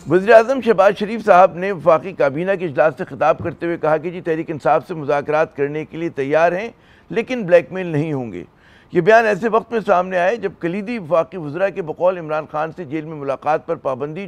وزیراعظم شہباز شریف صاحب نے وفاقی کابینہ کے اجلاس سے خطاب کرتے ہوئے کہا کہ تحریک انصاف سے مذاکرات کرنے کے لیے تیار ہیں لیکن بلیک میل نہیں ہوں گے۔ یہ بیان ایسے وقت میں سامنے آئے جب کلیدی وفاقی وزراء کے بقول عمران خان سے جیل میں ملاقات پر پابندی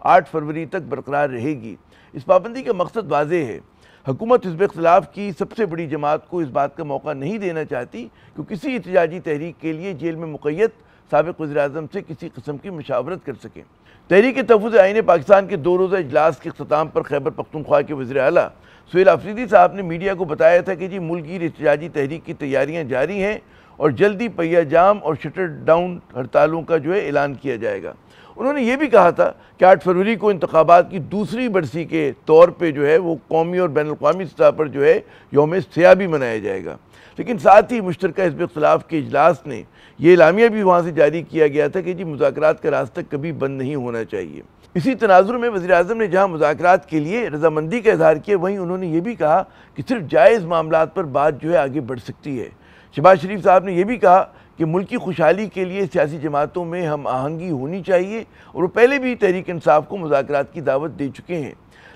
8 فروری تک برقرار رہے گی۔ اس پابندی کا مقصد واضح ہے۔ حکومت حزب اختلاف کی سب سے بڑی جماعت کو اس بات کا موقع نہیں دینا چاہتی کہ کسی احتجاجی تحریک کے لیے جیل میں مقید سابق وزیراعظم سے کسی قسم کی مشاورت کر سکیں۔ تحریک تحفظ آئین پاکستان کے 2 روزہ اجلاس کے اختتام پر خیبر پختونخوا کے وزیر اعلیٰ سہیل آفریدی صاحب نے میڈیا کو بتایا تھا کہ ملک گیر احتجاجی تحریک کی تیاریاں جاری ہیں اور جلدی پہیہ جام اور شٹر ڈاؤن ہڑتالوں کا اعلان کیا جائے گا۔ انہوں نے یہ بھی کہا تھا کہ 8 فروری کو انتخابات کی دوسری برسی کے طور پہ وہ قومی اور بین الاقوامی سطح پر یوم سیاہ بھی منایا جائے گا۔ لیکن ساتھ ہی مشترکہ حزب اختلاف کے اجلاس نے یہ اعلامیہ بھی وہاں سے جاری کیا گیا تھا کہ مذاکرات کا راستہ کبھی بند نہیں ہونا چاہیے۔ اسی تناظر میں وزیراعظم نے جہاں مذاکرات کے لیے رضامندی کا اظہار کیا، وہیں انہوں نے یہ بھی کہا کہ صرف جائز معاملات پر بات آگے بڑھ سکتی ہے۔ شہباز شریف صاحب نے یہ بھی کہا کہ ملکی خوشحالی کے لیے سیاسی جماعتوں میں ہم آہنگی ہونی چاہیے اور وہ پہلے بھی تحریک انصاف کو مذاکرات کی دعوت دے چکے ہیں،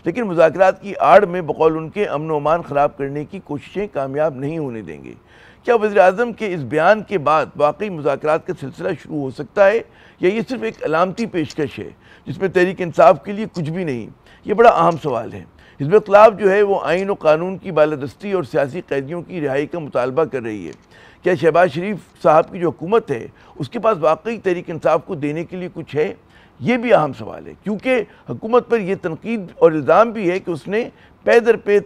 لیکن مذاکرات کی آڑ میں بقول ان کے امن و امان خراب کرنے کی کوششیں کامیاب نہیں ہونے دیں گے۔ کیا وزیراعظم کے اس بیان کے بعد واقعی مذاکرات کا سلسلہ شروع ہو سکتا ہے یا یہ صرف ایک علامتی پیشکش ہے جس میں تحریک انصاف کے لیے کچھ بھی نہیں؟ یہ بڑا اہم سوال ہے۔ حزب اختلاف وہ آئین و قانون کی بالادستی اور سیاسی قیدیوں کی رہائی کا مطالبہ کر رہی ہے۔ کیا شہباز شریف صاحب کی حکومت ہے اس کے پاس واقعی تحریک انصاف کو دینے کے لیے کچھ ہے؟ یہ بھی اہم سوال ہے، کیونکہ حکومت پر یہ تنقید اور الزام بھی ہے کہ اس نے پے در پے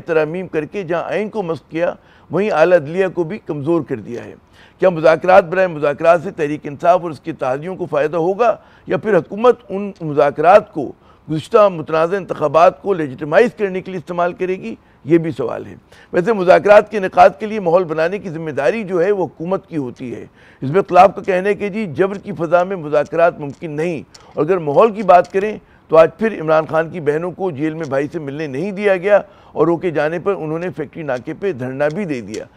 ترامیم کر کے جہاں آئین کو مسخ کیا وہیں اعلیٰ عدلیہ کو بھی کمزور کر دیا ہے۔ کیا مذاکرات برائے مذاکرات سے تحریک انصاف اور اس کے اتحادیوں کو فائدہ ہوگا یا پھر حکومت ان مذاکرات کو گزشتہ متنازع انتخابات کو لیجیٹمائز کرنے کے لیے استعمال کرے گی؟ یہ بھی سوال ہے۔ ویسے مذاکرات کے انعقاد کے لیے ماحول بنانے کی ذمہ داری وہ حکومت کی ہوتی ہے۔ حزب اختلاف کا کہنا ہے کہ جبر کی فضا میں مذاکرات ممکن نہیں، اور اگر ماحول کی بات کریں تو آج پھر عمران خان کی بہنوں کو جیل میں بھائی سے ملنے نہیں دیا گیا اور روکے جانے پر انہوں نے فیکٹری ناکے پہ دھرنا بھی دے دیا۔